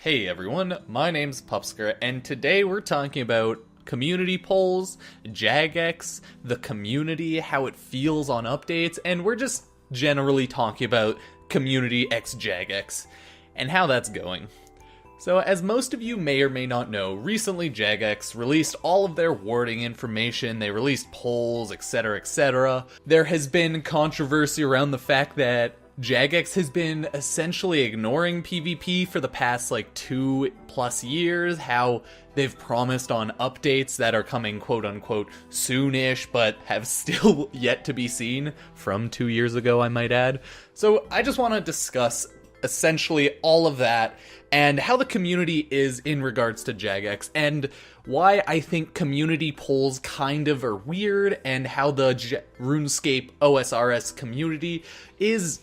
Hey everyone, my name's Pupsker, and today we're talking about community polls, Jagex, the community, how it feels on updates, and we're just generally talking about community x Jagex, and how that's going. So as most of you may or may not know, recently Jagex released all of their warding information, they released polls, etc, etc. There has been controversy around the fact that Jagex has been essentially ignoring PvP for the past 2+ years, how they've promised on updates that are coming quote-unquote soonish, but have still yet to be seen from 2 years ago, I might add. So I just want to discuss essentially all of that, and how the community is in regards to Jagex, and why I think community polls kind of are weird, and how the RuneScape OSRS community is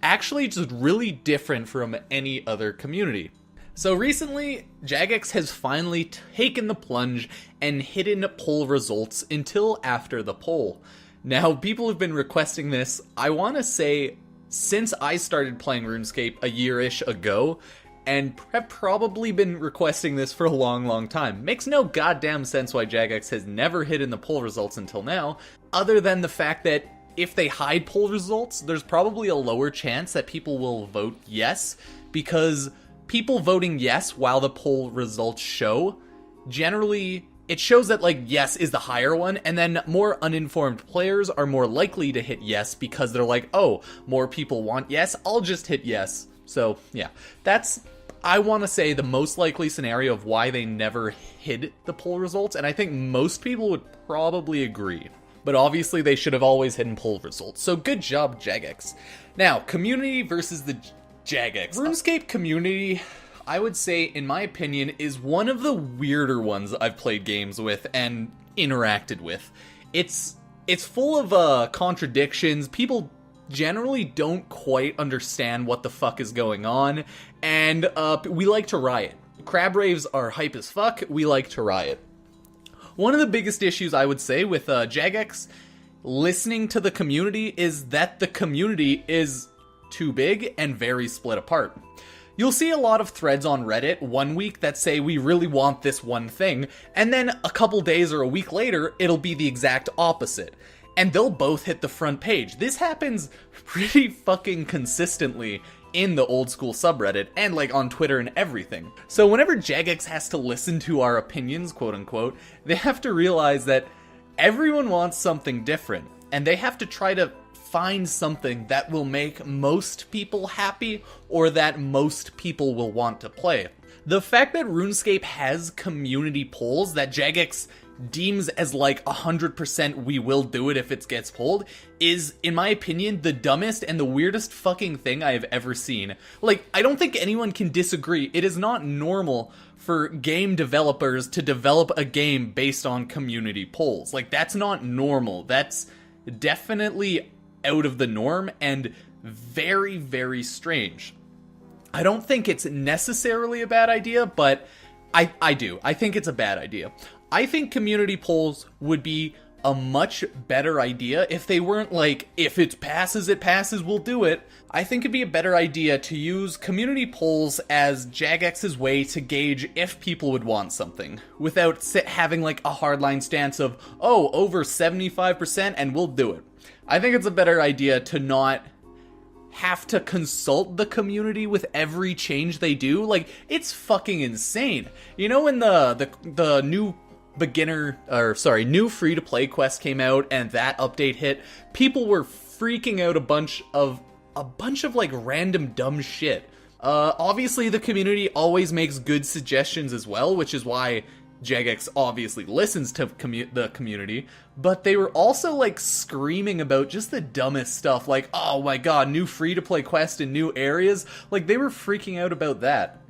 actually just really different from any other community. So recently, Jagex has finally taken the plunge and hidden poll results until after the poll. Now, people have been requesting this, I want to say, since I started playing RuneScape a year-ish ago, and have probably been requesting this for a long time. Makes no goddamn sense why Jagex has never hidden the poll results until now, other than the fact that if they hide poll results, there's probably a lower chance that people will vote yes, because people voting yes while the poll results show, generally, it shows that yes is the higher one, and then more uninformed players are more likely to hit yes because they're like, oh, more people want yes, I'll just hit yes. So yeah, that's, I want to say, the most likely scenario of why they never hid the poll results, and I think most people would probably agree. But obviously they should have always hidden poll results, so good job, Jagex. Now, community versus the Jagex. RuneScape community, I would say, in my opinion, is one of the weirder ones I've played games with and interacted with. It's full of contradictions. People generally don't quite understand what the fuck is going on, and we like to riot. Crab raves are hype as fuck, we like to riot. One of the biggest issues, I would say, with Jagex listening to the community is that the community is too big and very split apart. You'll see a lot of threads on Reddit one week that say we really want this one thing, and then a couple days or a week later, it'll be the exact opposite. And they'll both hit the front page. This happens pretty fucking consistently in the Old School subreddit, and on Twitter and everything. So whenever Jagex has to listen to our opinions, quote unquote, they have to realize that everyone wants something different, and they have to try to find something that will make most people happy, or that most people will want to play. The fact that RuneScape has community polls that Jagex deems as 100% we will do it if it gets pulled is, in my opinion, the dumbest and the weirdest fucking thing I have ever seen. I don't think anyone can disagree. It is not normal for game developers to develop a game based on community polls. That's not normal. That's definitely out of the norm and very, very strange. I don't think it's necessarily a bad idea, but I do. I think it's a bad idea. I think community polls would be a much better idea if they weren't if it passes, we'll do it. I think it'd be a better idea to use community polls as Jagex's way to gauge if people would want something, without having a hardline stance of, oh, over 75% and we'll do it. I think it's a better idea to not have to consult the community with every change they do. It's fucking insane. You know, when the new new free-to-play quest came out and that update hit, people were freaking out a bunch of random dumb shit. Obviously the community always makes good suggestions as well, which is why Jagex obviously listens to the community, but they were also screaming about just the dumbest stuff, oh my god, new free-to-play quest in new areas. They were freaking out about that.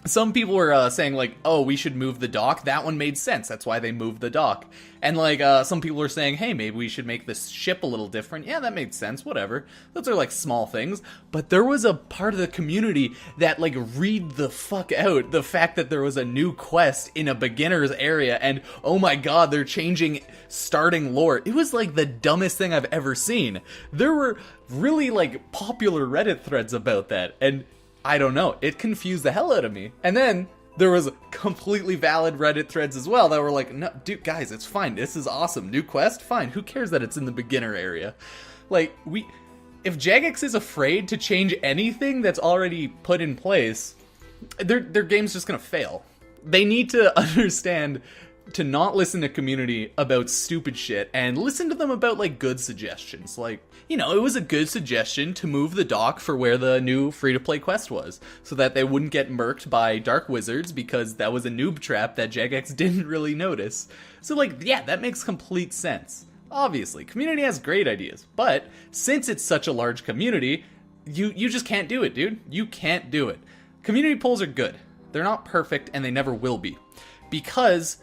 Some people were saying oh, we should move the dock. That one made sense. That's why they moved the dock. And some people were saying, hey, maybe we should make this ship a little different. Yeah, that made sense. Whatever. Those are small things. But there was a part of the community that read the fuck out the fact that there was a new quest in a beginner's area, and oh my god, they're changing starting lore. It was the dumbest thing I've ever seen. There were really popular Reddit threads about that, and I don't know. It confused the hell out of me. And then there was completely valid Reddit threads as well that were like, no, dude, guys, it's fine. This is awesome. New quest? Fine. Who cares that it's in the beginner area? Like, if Jagex is afraid to change anything that's already put in place, their game's just gonna fail. They need to understand to not listen to community about stupid shit and listen to them about, like, good suggestions. Like, it was a good suggestion to move the dock for where the new free-to-play quest was, so that they wouldn't get murked by dark wizards, because that was a noob trap that Jagex didn't really notice. So, like, yeah, that makes complete sense. Obviously, community has great ideas, but since it's such a large community, you just can't do it, dude. You can't do it. Community polls are good. They're not perfect, and they never will be. Because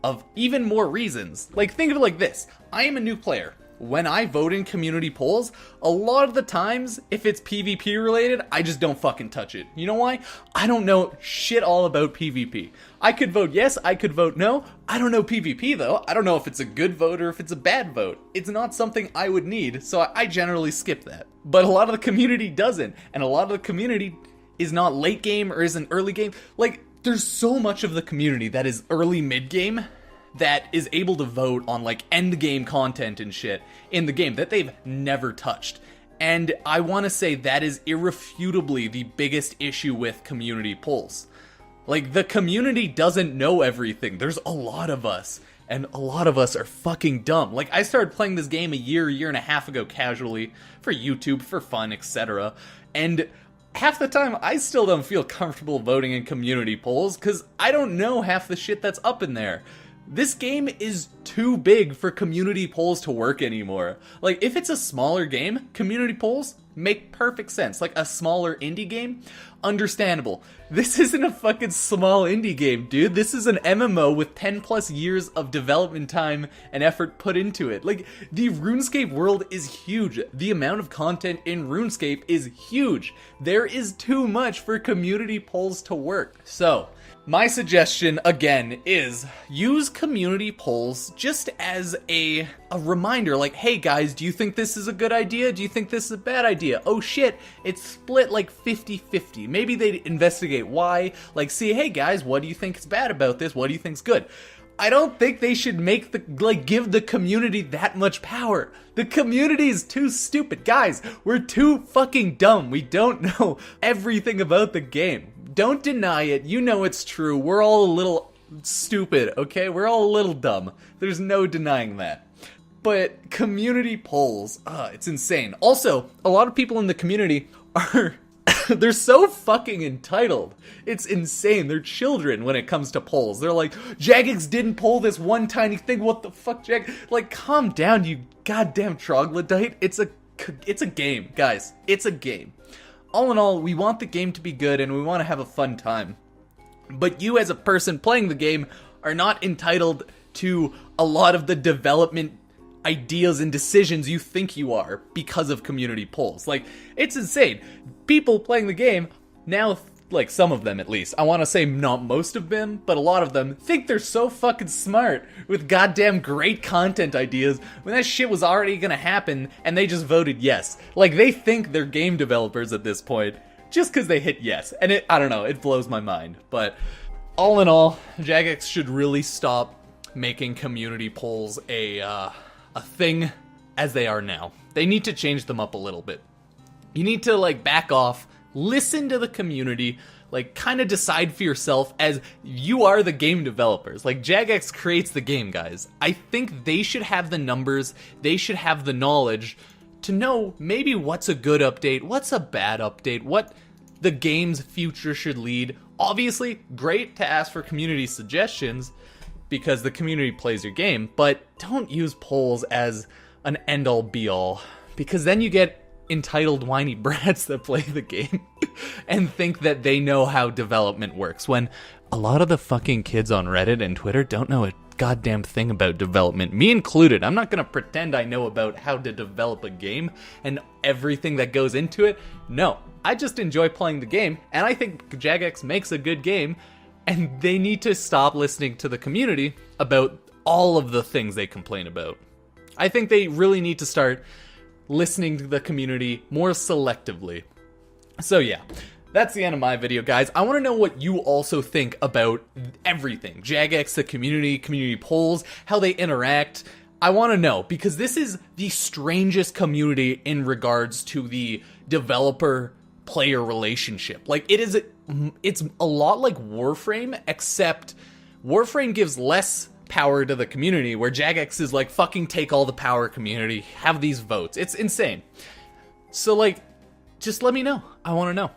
of even more reasons. Like, think of it like this. I am a new player. When I vote in community polls, a lot of the times, if it's PvP related, I just don't fucking touch it. You know why? I don't know shit all about PvP. I could vote yes, I could vote no. I don't know PvP though. I don't know if it's a good vote or if it's a bad vote. It's not something I would need, so I generally skip that. But a lot of the community doesn't, and a lot of the community is not late game or isn't early game. Like, there's so much of the community that is early mid game that is able to vote on, like, end game content and shit in the game that they've never touched. And I want to say that is irrefutably the biggest issue with community polls. Like, the community doesn't know everything. There's a lot of us, and a lot of us are fucking dumb. Like, I started playing this game a year and a half ago casually, for YouTube, for fun, etc. And half the time, I still don't feel comfortable voting in community polls, because I don't know half the shit that's up in there. This game is too big for community polls to work anymore. Like, if it's a smaller game, community polls make perfect sense. Like, a smaller indie game, understandable. This isn't a fucking small indie game, dude. This is an MMO with 10 plus years of development time and effort put into it. Like, the RuneScape world is huge. The amount of content in RuneScape is huge. There is too much for community polls to work. So, my suggestion, again, is use community polls just as a reminder, like, hey guys, do you think this is a good idea? Do you think this is a bad idea? Oh shit, it's split like 50-50. Maybe they investigate why, like, see, hey guys, what do you think is bad about this? What do you think's good? I don't think they should give the community that much power. The community is too stupid. Guys, we're too fucking dumb. We don't know everything about the game. Don't deny it. You know it's true. We're all a little stupid, okay? We're all a little dumb. There's no denying that. But community polls, it's insane. Also, a lot of people in the community are they're so fucking entitled. It's insane. They're children when it comes to polls. They're like, Jagex didn't poll this one tiny thing. What the fuck, Jag? Like, calm down, you goddamn troglodyte. It's a game, guys. It's a game. All in all, we want the game to be good and we want to have a fun time. But you as a person playing the game are not entitled to a lot of the development ideas and decisions you think you are because of community polls. Like, it's insane. People playing the game now, like some of them at least, I want to say not most of them, but a lot of them think they're so fucking smart with goddamn great content ideas when that shit was already gonna happen and they just voted yes. Like, they think they're game developers at this point just because they hit yes. And I don't know, it blows my mind. But all in all, Jagex should really stop making community polls a thing as they are now. They need to change them up a little bit. You need to, like, back off, listen to the community, like, kind of decide for yourself as you are the game developers. Like, Jagex creates the game, guys. I think they should have the numbers, they should have the knowledge to know maybe what's a good update, what's a bad update, what the game's future should lead. Obviously, great to ask for community suggestions because the community plays your game, but don't use polls as an end-all be-all, because then you get entitled whiny brats that play the game and think that they know how development works, when a lot of the fucking kids on Reddit and Twitter don't know a goddamn thing about development, me included. I'm not gonna pretend I know about how to develop a game and everything that goes into it. No, I just enjoy playing the game, and I think Jagex makes a good game, and they need to stop listening to the community about all of the things they complain about. I think they really need to start listening to the community more selectively. So yeah, that's the end of my video, guys. I want to know what you also think about everything. Jagex, the community polls, how they interact. I want to know, because this is the strangest community in regards to the developer-player relationship. Like, it's a lot like Warframe, except Warframe gives less power to the community, where Jagex is like, fucking take all the power, community, have these votes. It's insane. So, like, just let me know. I want to know.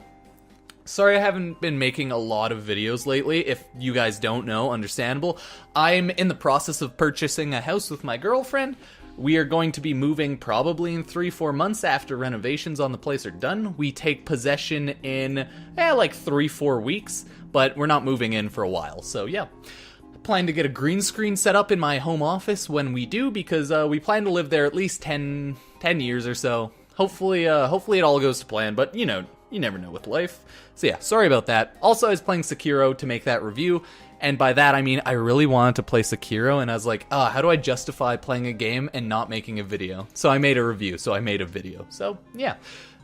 Sorry I haven't been making a lot of videos lately. If you guys don't know, understandable. I'm in the process of purchasing a house with my girlfriend. We are going to be moving probably in 3-4 months after renovations on the place are done. We take possession in, like 3-4 weeks, but we're not moving in for a while, so yeah. Plan to get a green screen set up in my home office when we do, because we plan to live there at least 10 years or so. Hopefully it all goes to plan, but you know, you never know with life. So yeah, sorry about that. Also, I was playing Sekiro to make that review, and by that I mean I really wanted to play Sekiro, and I was like, how do I justify playing a game and not making a video? So I made a review, so I made a video. So yeah.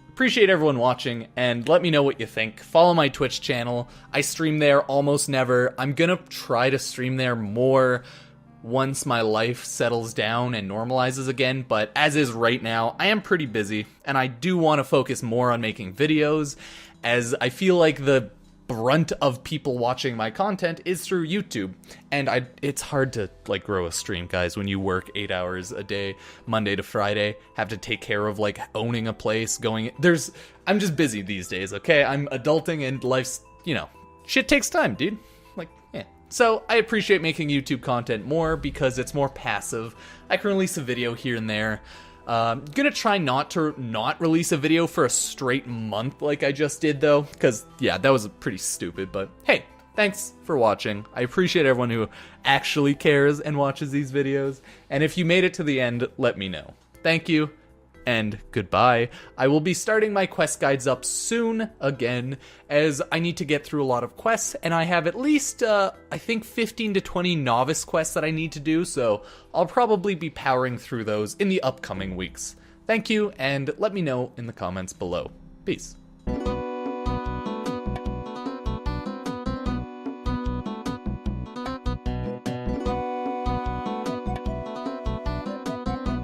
Appreciate everyone watching, and let me know what you think. Follow my Twitch channel. I stream there almost never. I'm gonna try to stream there more once my life settles down and normalizes again, but as is right now, I am pretty busy, and I do want to focus more on making videos, as I feel like the brunt of people watching my content is through YouTube, and it's hard to like grow a stream, guys, when you work 8 hours a day, Monday to Friday, have to take care of like owning a place, I'm just busy these days, okay? I'm adulting, and life's, shit takes time, dude. Like, yeah. So I appreciate making YouTube content more because it's more passive. I can release a video here and there. Gonna try not to release a video for a straight month like I just did, though, because, yeah, that was pretty stupid, but hey, thanks for watching. I appreciate everyone who actually cares and watches these videos, and if you made it to the end, let me know. Thank you, and goodbye. I will be starting my quest guides up soon again, as I need to get through a lot of quests, and I have at least, I think 15 to 20 novice quests that I need to do, so I'll probably be powering through those in the upcoming weeks. Thank you, and let me know in the comments below. Peace.